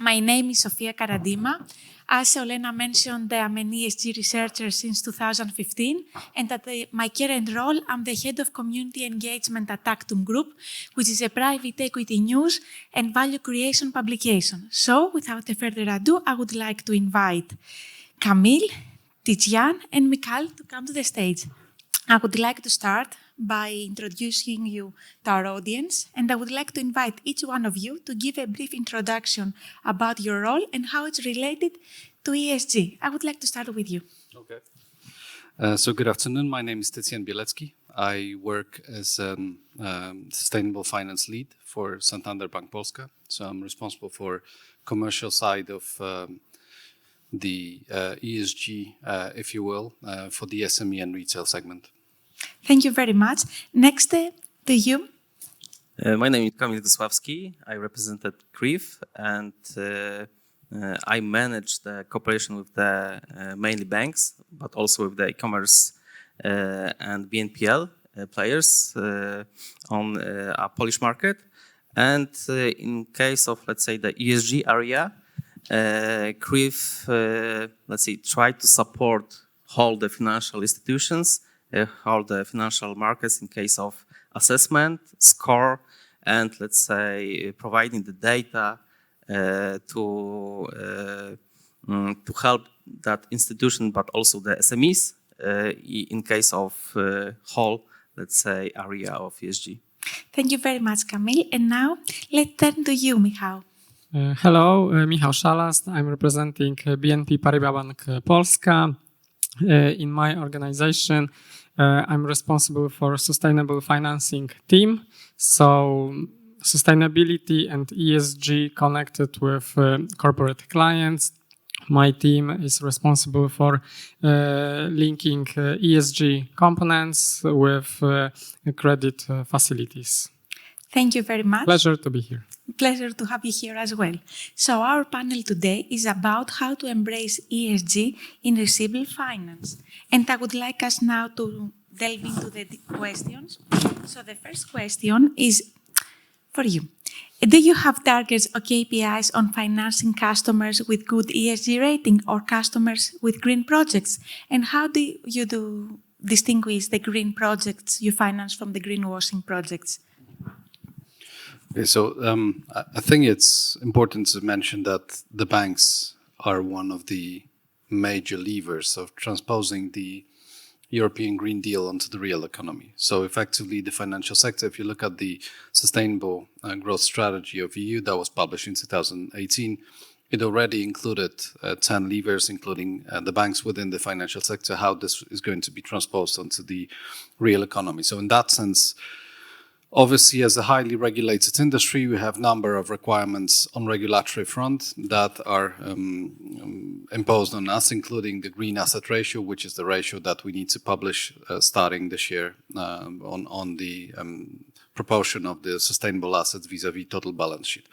My name is Sofia Karadima. As Olena mentioned, I'm an ESG researcher since 2015, and at my current role, I'm the head of community engagement at Actum Group, which is a private equity news and value creation publication. So, without further ado, I would like to invite Camille, Tizian, and Mikhail to come to the stage. I would like to start by introducing you to our audience, and I would like to invite each one of you to give a brief introduction about your role and how it's related to ESG. I would like to start with you. Okay. So good afternoon. My name is Tizian Bielecki. I work as a Sustainable Finance lead for Santander Bank Polska. So I'm responsible for commercial side of the ESG, if you will, for the SME and retail segment. Thank you very much. Next to you. My name is Kamil Gosławski. I represented CRIF and I manage the cooperation with the mainly banks, but also with the e-commerce and BNPL players on a Polish market. And in case of, let's say, the ESG area, CRIF, try to support all the financial institutions, all the financial markets in case of assessment, score, and let's say providing the data to help that institution, but also the SMEs in case of whole, let's say, area of ESG. Thank you very much, Camille. And now let's turn to you, Michał. Hello, Michał Szalast. I'm representing BNP Paribas Bank Polska. In my organization, I'm responsible for sustainable financing team. So sustainability and ESG connected with corporate clients. My team is responsible for linking ESG components with credit facilities. Thank you very much. Pleasure to be here. Pleasure to have you here as well. So our panel today is about how to embrace ESG in receivable finance. And I would like us now to delve into the questions. So the first question is for you. Do you have targets or KPIs on financing customers with good ESG rating or customers with green projects? And how do you distinguish the green projects you finance from the greenwashing projects? Okay, so I think it's important to mention that the banks are one of the major levers of transposing the European Green Deal onto the real economy. So effectively, the financial sector, if you look at the Sustainable Growth Strategy of EU that was published in 2018, it already included 10 levers, including the banks within the financial sector, how this is going to be transposed onto the real economy. So in that sense, obviously, as a highly regulated industry, we have a number of requirements on regulatory front that are imposed on us, including the green asset ratio, which is the ratio that we need to publish starting this year on the proportion of the sustainable assets vis-a-vis total balance sheet.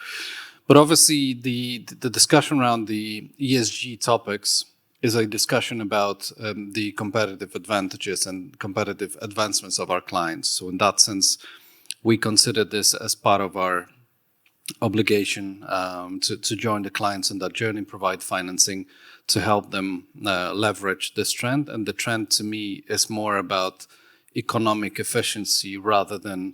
But obviously, the discussion around the ESG topics is a discussion about the competitive advantages and competitive advancements of our clients. So in that sense, we consider this as part of our obligation to join the clients on that journey, provide financing to help them leverage this trend. And the trend to me is more about economic efficiency rather than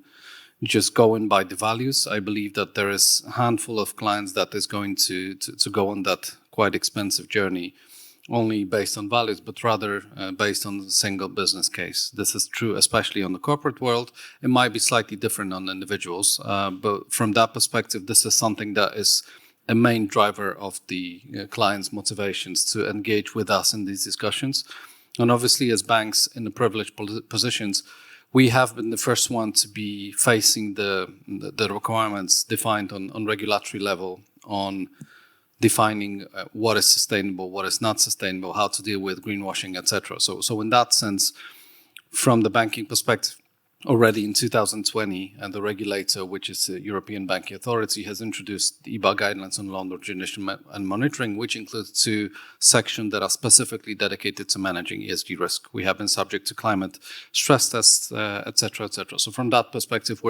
just going by the values. I believe that there is a handful of clients that is going to go on that quite expensive journey only based on values, but rather based on the single business case. This is true, especially on the corporate world. It might be slightly different on individuals, but from that perspective, this is something that is a main driver of the client's motivations to engage with us in these discussions. And obviously, as banks in the privileged positions, we have been the first one to be facing the requirements defined on regulatory level on defining what is sustainable, what is not sustainable, how to deal with greenwashing, etc. So in that sense, from the banking perspective, already in 2020, and the regulator, which is the European Banking Authority, has introduced the EBA guidelines on loan origination and monitoring, which includes 2 sections that are specifically dedicated to managing ESG risk. We have been subject to climate stress tests, etc., etc. So from that perspective,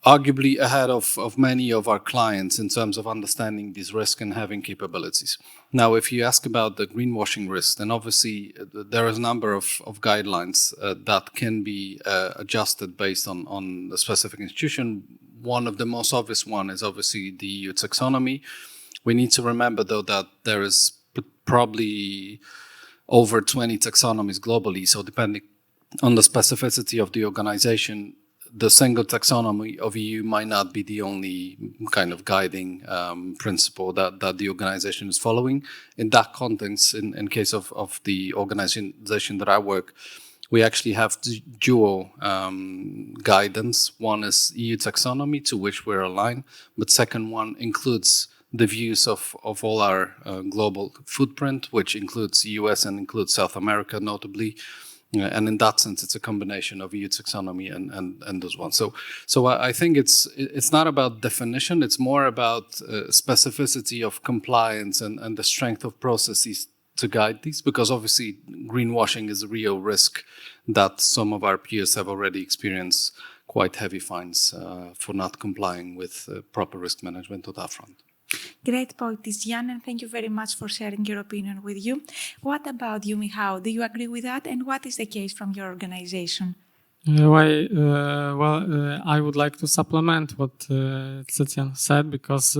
arguably ahead of many of our clients in terms of understanding these risks and having capabilities. Now, if you ask about the greenwashing risk, then obviously there is a number of guidelines that can be adjusted based on the specific institution. One of the most obvious one is obviously the EU taxonomy. We need to remember, though, that there is probably over 20 taxonomies globally. So depending on the specificity of the organization, the single taxonomy of EU might not be the only kind of guiding principle that the organization is following. In that context, in case of the organization that I work, we actually have dual guidance. One is EU taxonomy, to which we're aligned, but second one includes the views of all our global footprint, which includes US and includes South America notably. And in that sense, it's a combination of EU taxonomy and those ones. So I think it's not about definition. It's more about specificity of compliance and the strength of processes to guide these, because obviously greenwashing is a real risk that some of our peers have already experienced quite heavy fines for not complying with proper risk management on that front. Great point, Jan, and thank you very much for sharing your opinion with you. What about you, Michał? Do you agree with that? And what is the case from your organization? I would like to supplement what Jan said, because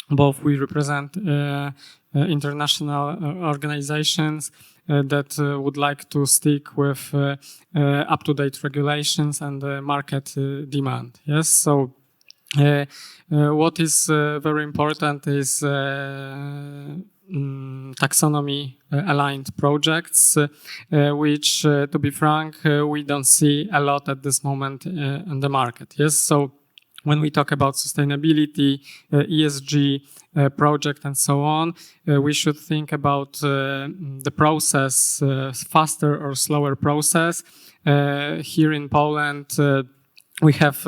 both we represent international organizations that would like to stick with up-to-date regulations and market demand. Yes, so what is very important is taxonomy aligned projects, which, to be frank, we don't see a lot at this moment in the market. Yes, so when we talk about sustainability, ESG project and so on, we should think about the process, faster or slower process. Here in Poland, we have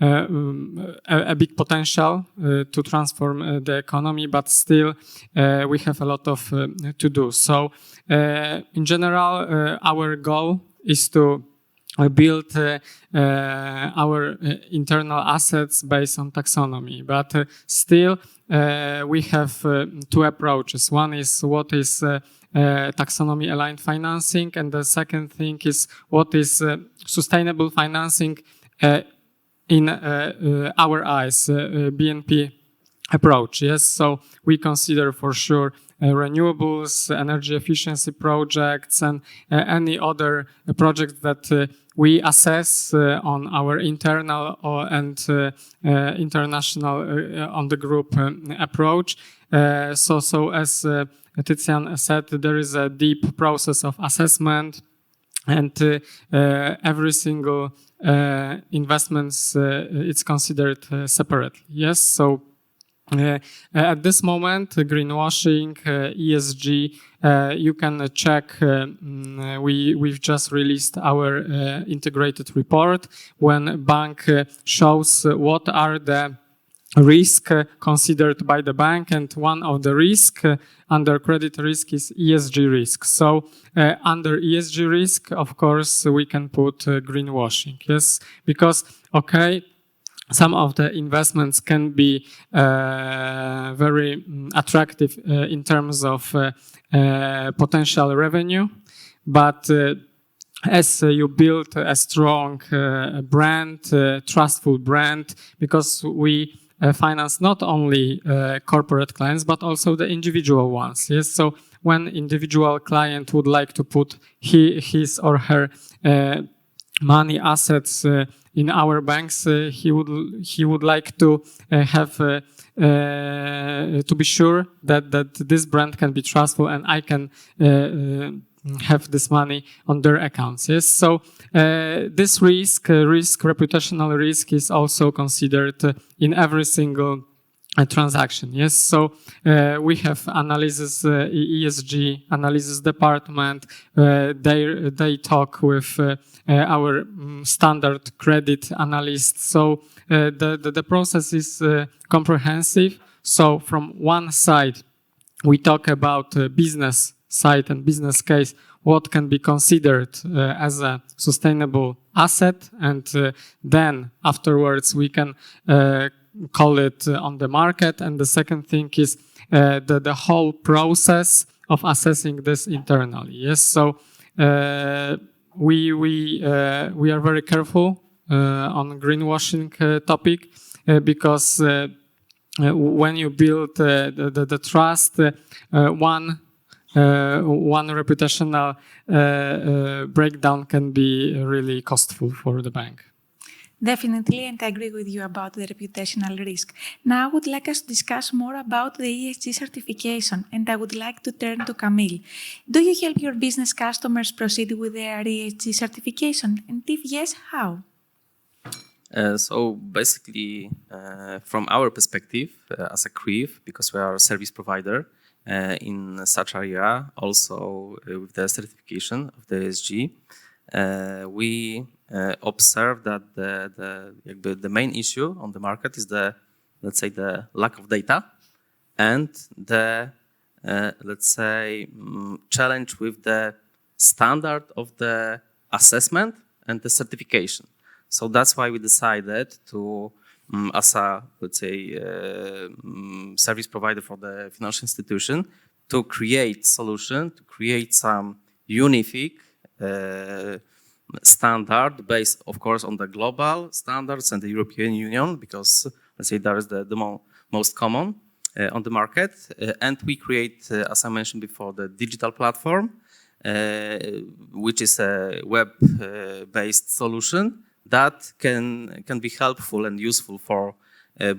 a big potential to transform the economy, but still we have a lot of to do. So in general, our goal is to build our internal assets based on taxonomy, but still we have two approaches. One is what is taxonomy aligned financing, and the second thing is what is sustainable financing in our eyes, BNP approach. Yes, so we consider for sure renewables, energy efficiency projects, and any other project that we assess on our internal and international on the group approach. So as Titian said, there is a deep process of assessment, and every single investments it's considered separately. Yes, so at this moment, greenwashing, ESG, you can check. We've just released our integrated report when a bank shows what are the risk considered by the bank, and one of the risk under credit risk is ESG risk. So under ESG risk, of course, we can put greenwashing. Yes, because some of the investments can be very attractive in terms of potential revenue, but as you build a strong brand, trustful brand, because we finance not only corporate clients, but also the individual ones. Yes, so when individual client would like to put his or her money assets in our banks, he would like to have to be sure that this brand can be trustful and I can have this money on their accounts. Yes, so this reputational risk is also considered in every single transaction. Yes, so we have analysis, ESG analysis department. They talk with our standard credit analysts. So the process is comprehensive. So from one side, we talk about business side and business case, what can be considered as a sustainable asset, and then afterwards we can call it on the market. And the second thing is the whole process of assessing this internally. Yes, so we are very careful on greenwashing topic because when you build the trust, one reputational breakdown can be really costly for the bank. Definitely, and I agree with you about the reputational risk. Now I would like us to discuss more about the ESG certification, and I would like to turn to Camille. Do you help your business customers proceed with their ESG certification, and if yes, how? So basically, from our perspective as a CRIF, because we are a service provider in such area, also with the certification of the ESG, we observe that the main issue on the market is the lack of data and the challenge with the standard of the assessment and the certification. So that's why we decided to, as a service provider for the financial institution, to create solution, to create some unific standard based, of course, on the global standards and the European Union, because that is the most common on the market. And we create, as I mentioned before, the digital platform, which is a web-based solution that can be helpful and useful for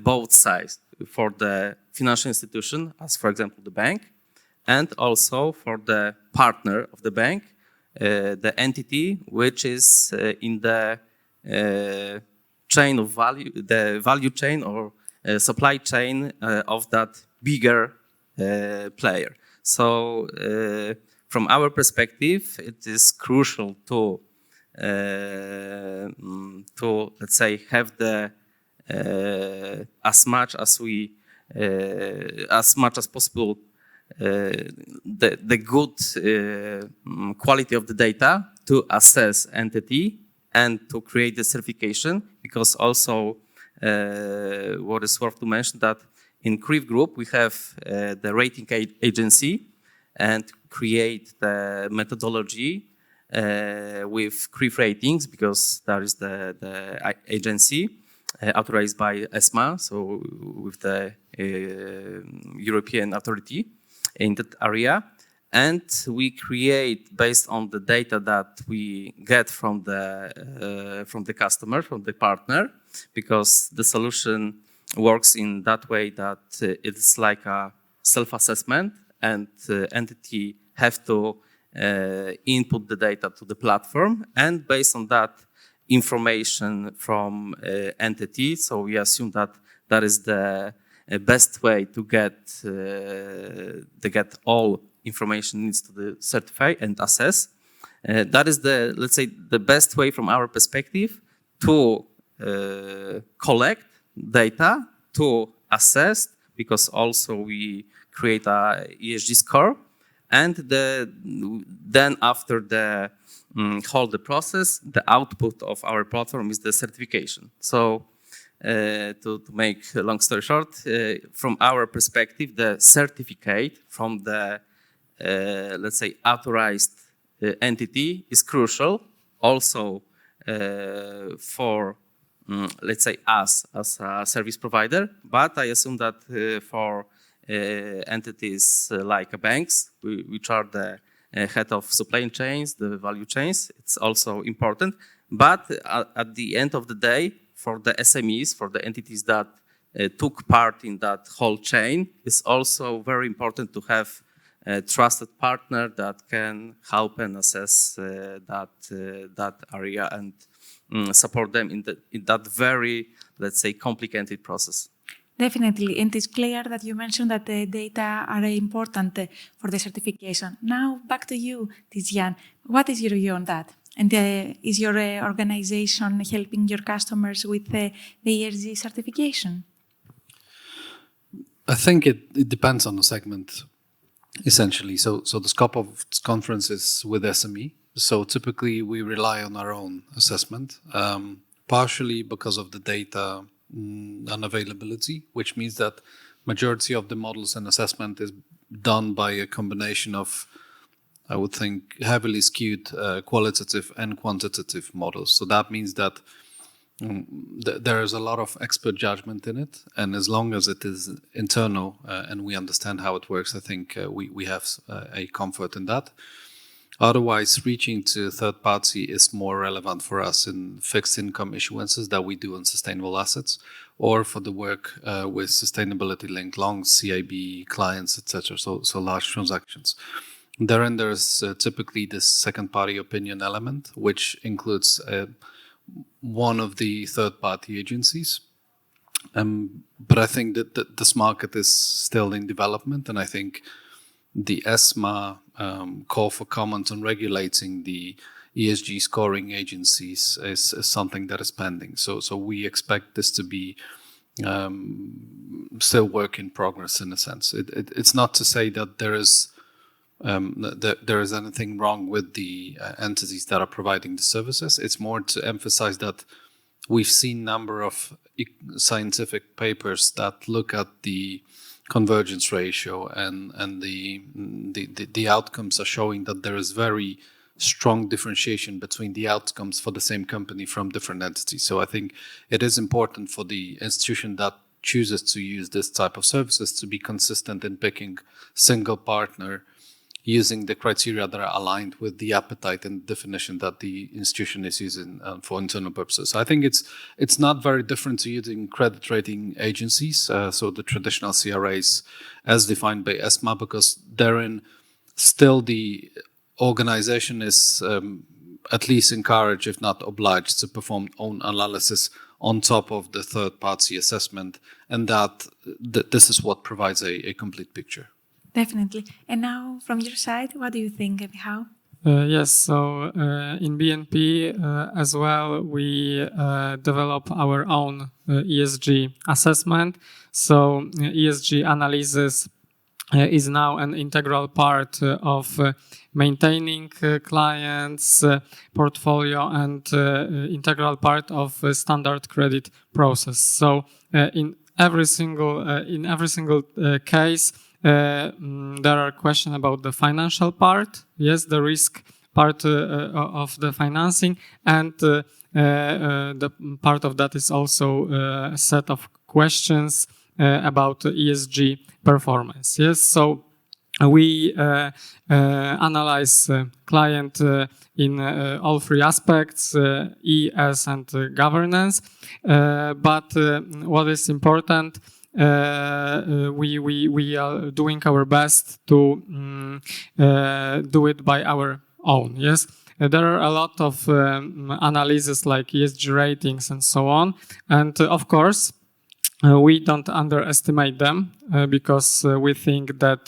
both sides, for the financial institution, as for example the bank, and also for the partner of the bank, the entity which is in the chain of value, the value chain or supply chain of that bigger player. So from our perspective, it is crucial to have the as much as possible the good quality of the data to assess entity and to create the certification, because also what is worth to mention that in CRIF Group we have the rating agency and create the methodology with CRIF ratings, because there is the agency authorized by ESMA, so with the European authority in that area. And we create based on the data that we get from the customer, from the partner, because the solution works in that way that it's like a self-assessment, and entity have to input the data to the platform, and based on that information from entity, so we assume that that is the best way to get all information needs to certify and assess. That is the best way from our perspective to collect data, to assess, because also we create a ESG score, and then after the whole process, the output of our platform is the certification. So to make a long story short, from our perspective, the certificate from the authorized entity is crucial also for us as a service provider, but I assume that for entities like banks, which are the head of supply chains, the value chains, it's also important. But at the end of the day, for the SMEs, for the entities that took part in that whole chain, it's also very important to have a trusted partner that can help and assess that area and support them in that very, complicated process. Definitely, and it's clear that you mentioned that the data are important for the certification. Now, back to you, Tizian. What is your view on that? And is your organization helping your customers with the ESG certification? I think it depends on the segment, essentially. So the scope of this conference is with SME, So typically we rely on our own assessment, partially because of the data unavailability, which means that majority of the models and assessment is done by a combination of, I would think, heavily skewed qualitative and quantitative models. So that means that there is a lot of expert judgment in it, and as long as it is internal and we understand how it works, I think we have a comfort in that. Otherwise, reaching to third party is more relevant for us in fixed income issuances that we do on sustainable assets, or for the work with sustainability linked long CIB clients, etc. So large transactions. Therein, there's typically this second party opinion element, which includes one of the third party agencies. But I think that this market is still in development, and I think the ESMA call for comment on regulating the ESG scoring agencies is something that is pending. So we expect this to be still work in progress in a sense. It's not to say that there is anything wrong with the entities that are providing the services. It's more to emphasize that we've seen a number of scientific papers that look at the convergence ratio, and the outcomes are showing that there is very strong differentiation between the outcomes for the same company from different entities. So I think it is important for the institution that chooses to use this type of services to be consistent in picking single partner using the criteria that are aligned with the appetite and definition that the institution is using for internal purposes. So I think it's not very different to using credit rating agencies, so the traditional CRAs as defined by ESMA, because therein still the organization is at least encouraged, if not obliged, to perform own analysis on top of the third-party assessment, and that this is what provides a complete picture. Definitely. And now, from your side, what do you think and how? Yes, so in BNP as well, we develop our own ESG assessment. So ESG analysis is now an integral part of maintaining clients' portfolio and integral part of standard credit process. So in every single case, there are questions about the financial part, yes, the risk part of the financing, and the part of that is also a set of questions about ESG performance. Yes, so we analyze client in all three aspects, E, S, and governance. But what is important, we are doing our best to do it by our own. Yes, there are a lot of analyses like ESG ratings and so on, and of course we don't underestimate them because we think that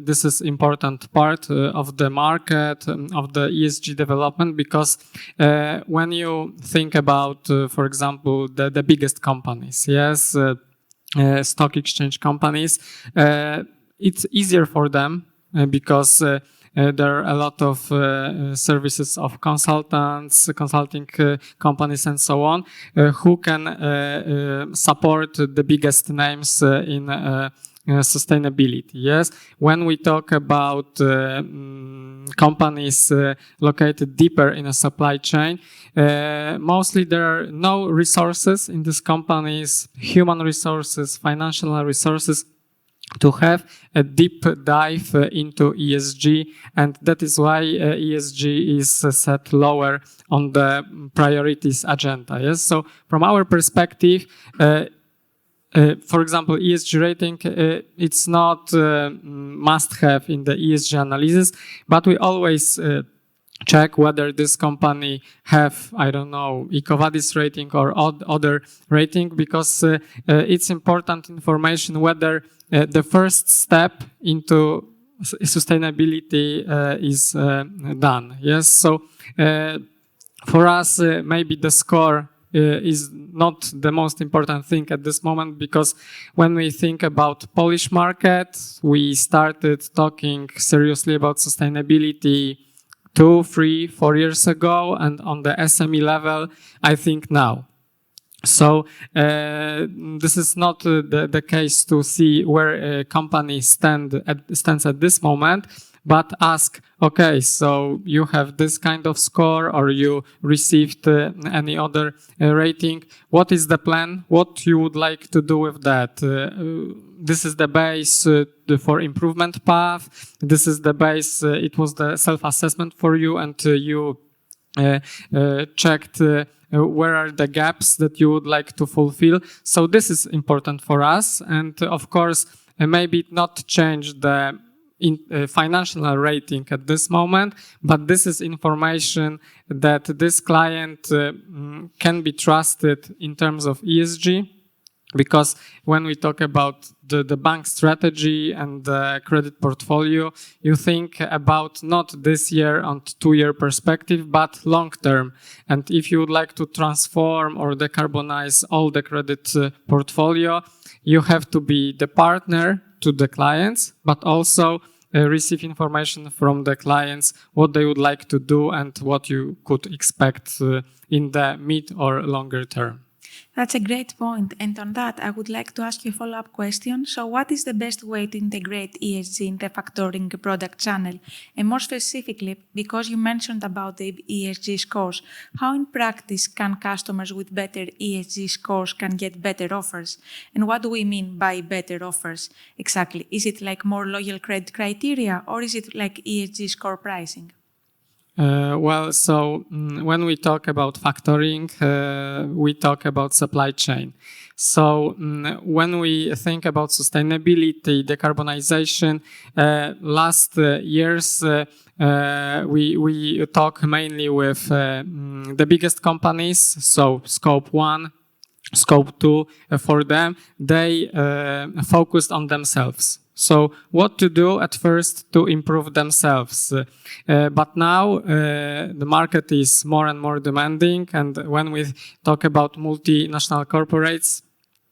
this is important part of the market, of the ESG development, because when you think about, for example, the biggest companies, yes, stock exchange companies, it's easier for them because there are a lot of services of consulting companies and so on, who can support the biggest names in sustainability. Yes, when we talk about companies located deeper in a supply chain, mostly there are no resources in these companies, human resources, financial resources, to have a deep dive into ESG, and that is why ESG is set lower on the priorities agenda. Yes, so from our perspective, for example, ESG rating, it's not must-have in the ESG analysis, but we always check whether this company have, I don't know, EcoVadis rating or other rating, because it's important information whether the first step into sustainability is done. Yes, so for us, maybe the score is not the most important thing at this moment, because when we think about Polish market, we started talking seriously about sustainability 2, 3, 4 years ago, and on the SME level, I think now. So this is not the case to see where a company stands at this moment, but ask, okay, so you have this kind of score, or you received any other rating. What is the plan? What you would like to do with that? This is the base for improvement path. This is the base. It was the self-assessment for you, and you checked where are the gaps that you would like to fulfill. So this is important for us. And of course, maybe not change the financial rating at this moment, but this is information that this client can be trusted in terms of ESG. Because when we talk about the bank strategy and the credit portfolio, you think about not this year and 2-year perspective, but long term. And if you would like to transform or decarbonize all the credit portfolio, you have to be the partner to the clients, but also receive information from the clients, what they would like to do and what you could expect in the mid or longer term. That's a great point. And on that, I would like to ask you a follow-up question. So what is the best way to integrate ESG in the factoring product channel? And more specifically, because you mentioned about the ESG scores, how in practice can customers with better ESG scores can get better offers? And what do we mean by better offers exactly? Is it like more loyal credit criteria, or is it like ESG score pricing? When we talk about factoring, we talk about supply chain. So when we think about sustainability, decarbonization, last years we talk mainly with the biggest companies, so Scope 1, Scope 2, for them, they focused on themselves. So what to do at first to improve themselves. But now the market is more and more demanding. And when we talk about multinational corporates,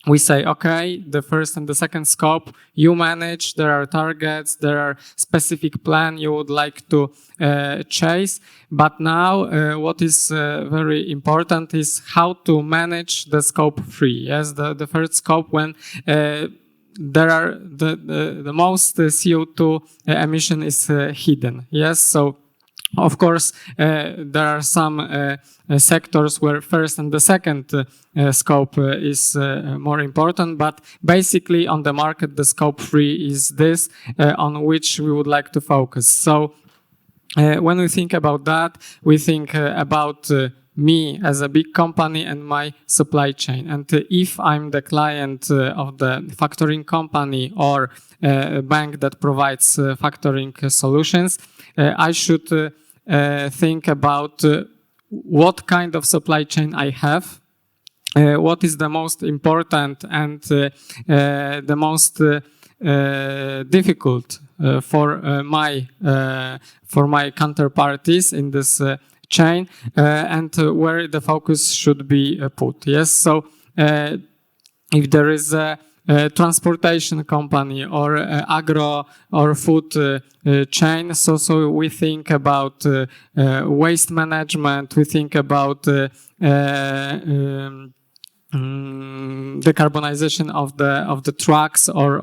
we say, okay, the first and the second scope you manage, there are targets, there are specific plan you would like to chase. But now what is very important is how to manage the scope 3. Yes, the first scope when there are the most CO2 emission is hidden. Yes, so of course there are some sectors where first and the second scope is more important, but basically on the market the scope 3 is this on which we would like to focus. So when we think about that, we think about me as a big company and my supply chain. And if I'm the client of the factoring company or a bank that provides factoring solutions, I should think about what kind of supply chain I have, what is the most important and the most difficult for my counterparties in this chain, and where the focus should be put. Yes, so if there is a transportation company or agro or food chain, so we think about waste management, we think about decarbonization of the trucks or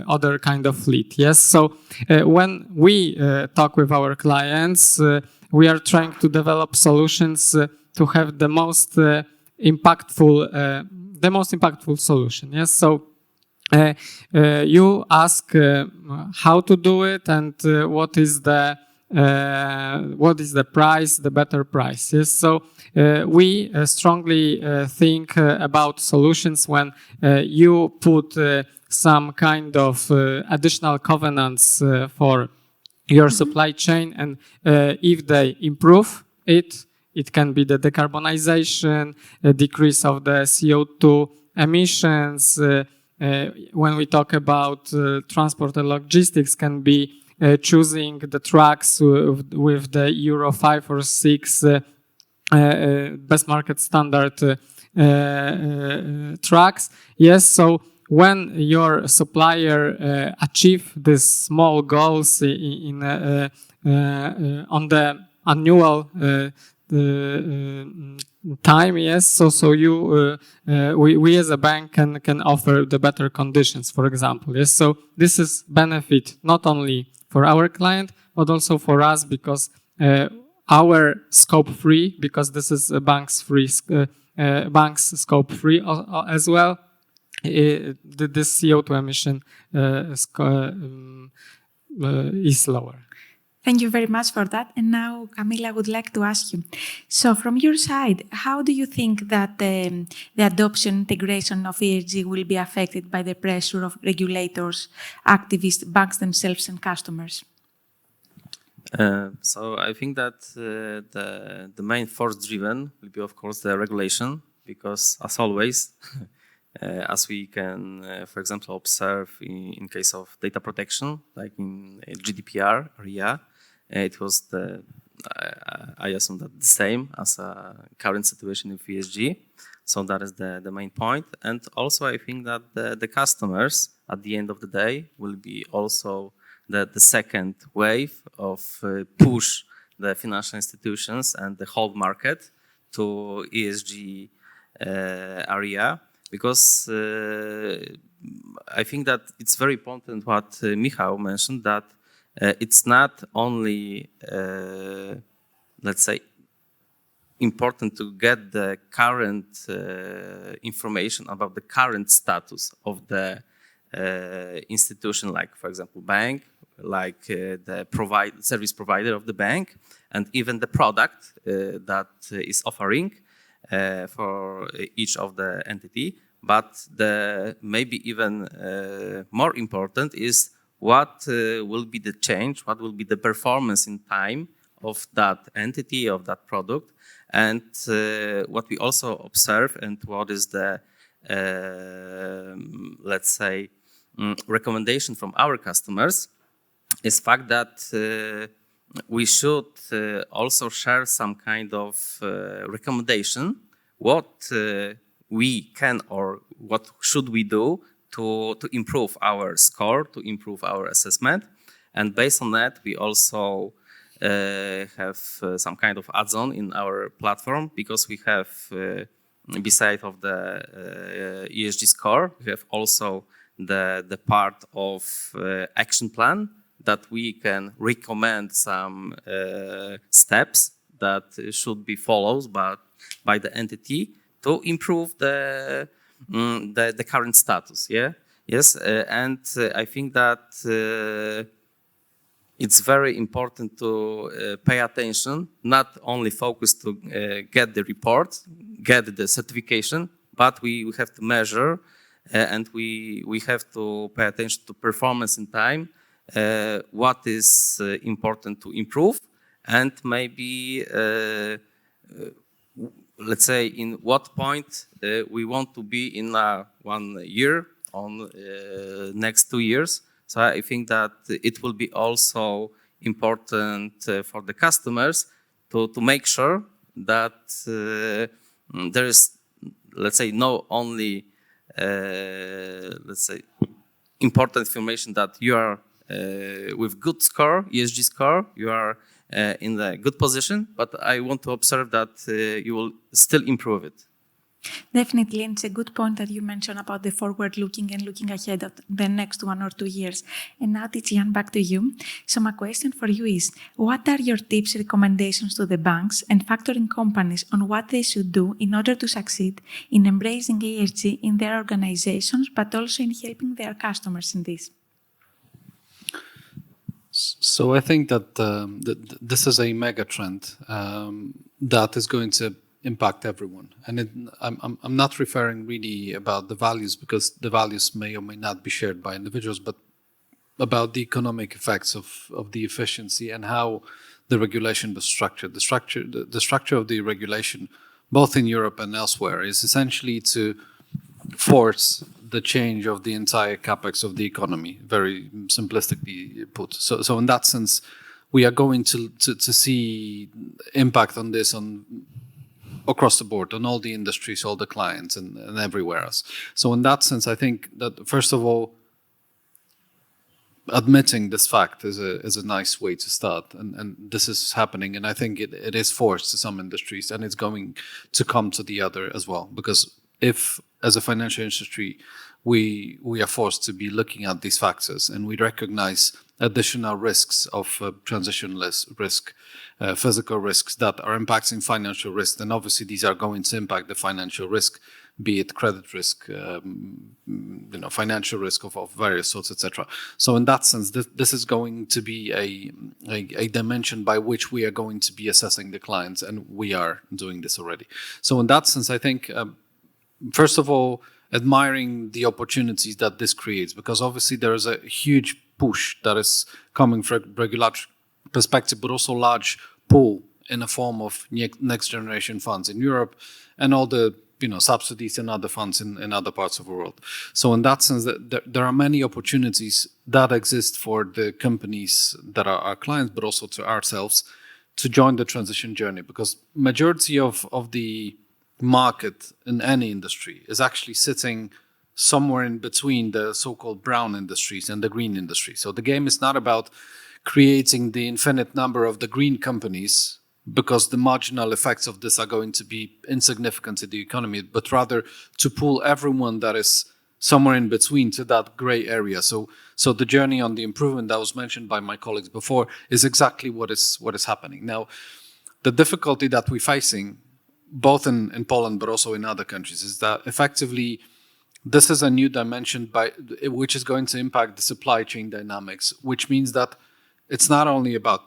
other kind of fleet. Yes, so when we talk with our clients, we are trying to develop solutions to have the most impactful solution. Yes, so you ask how to do it and what is the price, the better price. Yes, so we strongly think about solutions when you put some kind of additional covenants for your supply chain, and if they improve it can be the decarbonization, a decrease of the CO2 emissions. When we talk about transport and logistics, can be choosing the trucks with the Euro 5 or 6 best market standard trucks. Yes, so when your supplier achieve these small goals on the annual time, yes. So we as a bank can offer the better conditions, for example. Yes. So this is benefit not only for our client but also for us, because our scope free, because this is a bank's scope free as well. The CO2 emission is lower. Thank you very much for that. And now, Camila, I would like to ask you. So from your side, how do you think that the adoption integration of ESG will be affected by the pressure of regulators, activists, banks themselves and customers? So I think that the main force driven will be, of course, the regulation, because as always, as we can, for example, observe in case of data protection, like in GDPR area, it was I assume that the same as a current situation in ESG. So that is the main point. And also I think that the customers at the end of the day will be also the second wave of push the financial institutions and the whole market to ESG area. Because I think that it's very important what Michał mentioned, that it's not only, let's say, important to get the current information about the current status of the institution, like, for example, bank, like the service provider of the bank, and even the product that is offering for each of the entity. But maybe even more important is what will be the change, what will be the performance in time of that entity, of that product. And what we also observe, and what is the, let's say, recommendation from our customers, is fact that we should also share some kind of recommendation, what we can or what should we do to improve our score, to improve our assessment. And based on that, we also have some kind of add-on in our platform, because we have, beside of the ESG score, we have also the part of action plan, that we can recommend some steps that should be followed by the entity to improve the current status. Yeah. Yes. And I think that it's very important to pay attention, not only focus to get the report, get the certification, but we have to measure and we have to pay attention to performance in time, what is important to improve, and maybe let's say in what point we want to be in 1 year, on next 2 years. So I think that it will be also important for the customers to make sure that there is, let's say, not only let's say important information that you are with good score, ESG score, you are in a good position, but I want to observe that you will still improve it. Definitely, and it's a good point that you mentioned about the forward-looking and looking ahead at the next 1 or 2 years. And now, Tizian, back to you. So my question for you is, what are your tips, recommendations to the banks and factoring companies on what they should do in order to succeed in embracing ESG in their organizations, but also in helping their customers in this? So I think that this is a mega trend that is going to impact everyone. And I'm not referring really about the values, because the values may or may not be shared by individuals, but about the economic effects of the efficiency and how the regulation was structured. The structure of the regulation, both in Europe and elsewhere, is essentially to force the change of the entire capex of the economy, very simplistically put. So in that sense, we are going to see impact on this on across the board on all the industries, all the clients, and everywhere else. So in that sense, I think that first of all, admitting this fact is a nice way to start, and this is happening, and I think it is forced to some industries, and it's going to come to the other as well, because if as a financial industry we are forced to be looking at these factors and we recognize additional risks of transition risk, physical risks that are impacting financial risk, then obviously these are going to impact the financial risk, be it credit risk, financial risk of various sorts, etc. So in that sense, this is going to be a dimension by which we are going to be assessing the clients, and we are doing this already. So in that sense, I think, first of all, admiring the opportunities that this creates, because obviously there is a huge push that is coming from regulatory perspective, but also large pull in the form of next generation funds in Europe and all the subsidies and other funds in other parts of the world. So in that sense, there are many opportunities that exist for the companies that are our clients, but also to ourselves to join the transition journey, because majority of the market in any industry is actually sitting somewhere in between the so-called brown industries and the green industry. So the game is not about creating the infinite number of the green companies, because the marginal effects of this are going to be insignificant to the economy, but rather to pull everyone that is somewhere in between to that gray area. So the journey on the improvement that was mentioned by my colleagues before is exactly what is happening. Now, the difficulty that we're facing, both in Poland but also in other countries, is that effectively this is a new dimension which is going to impact the supply chain dynamics, which means that it's not only about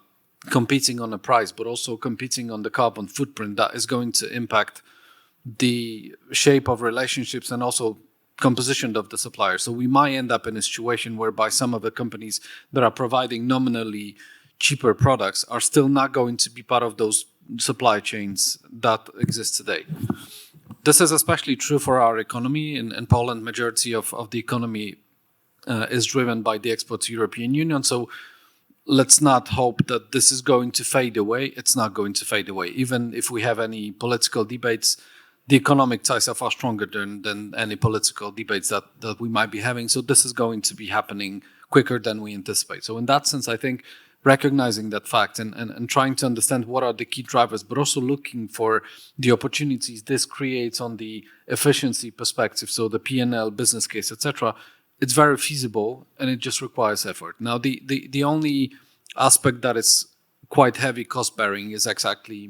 competing on a price, but also competing on the carbon footprint that is going to impact the shape of relationships and also composition of the suppliers. So we might end up in a situation whereby some of the companies that are providing nominally cheaper products are still not going to be part of those supply chains that exist today. This is especially true for our economy. In Poland, majority of the economy is driven by the export to European Union. So let's not hope that this is going to fade away. It's not going to fade away. Even if we have any political debates, the economic ties are far stronger than any political debates that we might be having. So this is going to be happening quicker than we anticipate. So in that sense, I think recognizing that fact and trying to understand what are the key drivers, but also looking for the opportunities this creates on the efficiency perspective, so the P&L, business case, etc., it's very feasible and it just requires effort. Now, the only aspect that is quite heavy cost-bearing is exactly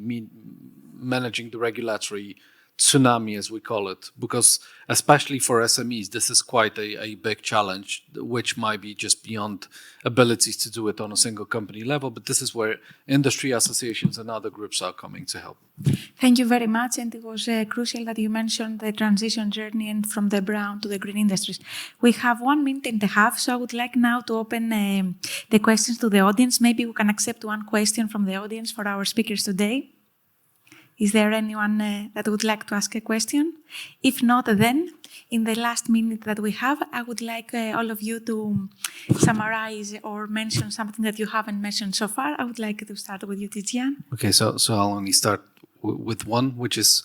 managing the regulatory tsunami, as we call it, because especially for SMEs, this is quite a big challenge, which might be just beyond abilities to do it on a single company level. But this is where industry associations and other groups are coming to help. Thank you very much. And it was crucial that you mentioned the transition journey and from the brown to the green industries. We have 1 minute and a half, so I would like now to open the questions to the audience. Maybe we can accept one question from the audience for our speakers today. Is there anyone that would like to ask a question? If not, then in the last minute that we have, I would like all of you to summarize or mention something that you haven't mentioned so far. I would like to start with you, Tizian. Okay, so I'll only start with one, which is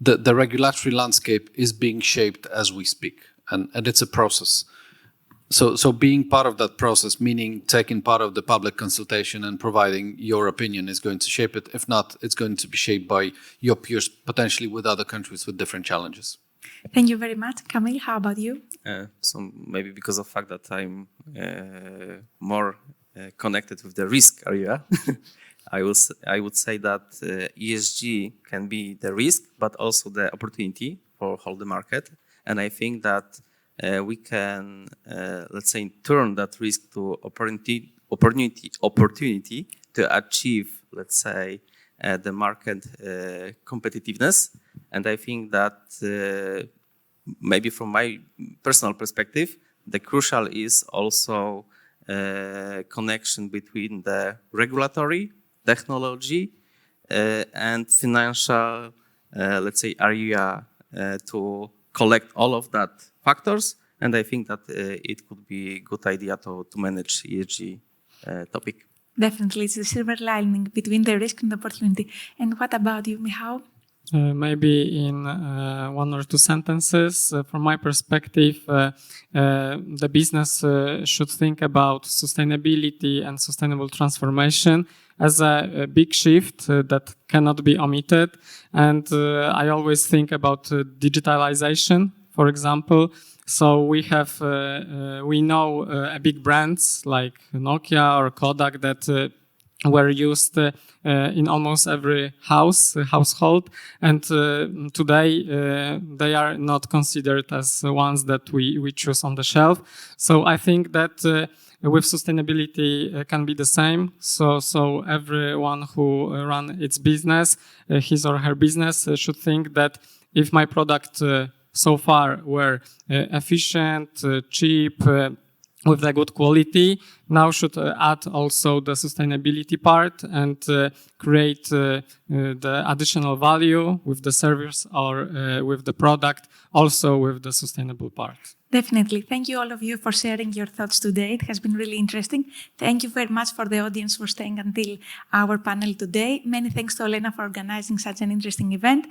the regulatory landscape is being shaped as we speak, and it's a process. So being part of that process, meaning taking part of the public consultation and providing your opinion, is going to shape it. If not, it's going to be shaped by your peers, potentially with other countries with different challenges. Thank you very much. Camille, how about you? So maybe because of the fact that I'm more connected with the risk area, I would say that ESG can be the risk, but also the opportunity for whole the market. And I think that we can, let's say, turn that risk to opportunity to achieve, let's say, the market competitiveness. And I think that maybe from my personal perspective, the crucial is also connection between the regulatory, technology, and financial, let's say, area to collect all of that factors, and I think that it could be a good idea to manage ESG topic. Definitely, it's the silver lining between the risk and the opportunity. And what about you, Michał? Maybe in one or two sentences, from my perspective, the business should think about sustainability and sustainable transformation as a big shift that cannot be omitted. And I always think about digitalization, for example. So we have, we know big brands like Nokia or Kodak that were used in almost every household, and today they are not considered as ones that we choose on the shelf. So I think that with sustainability can be the same. So everyone who run its business, his or her business, should think that if my product so far were efficient, cheap, with a good quality, now should add also the sustainability part and create the additional value with the service or with the product, also with the sustainable part. Definitely. Thank you all of you for sharing your thoughts today. It has been really interesting. Thank you very much for the audience for staying until our panel today. Many thanks to Olena for organizing such an interesting event.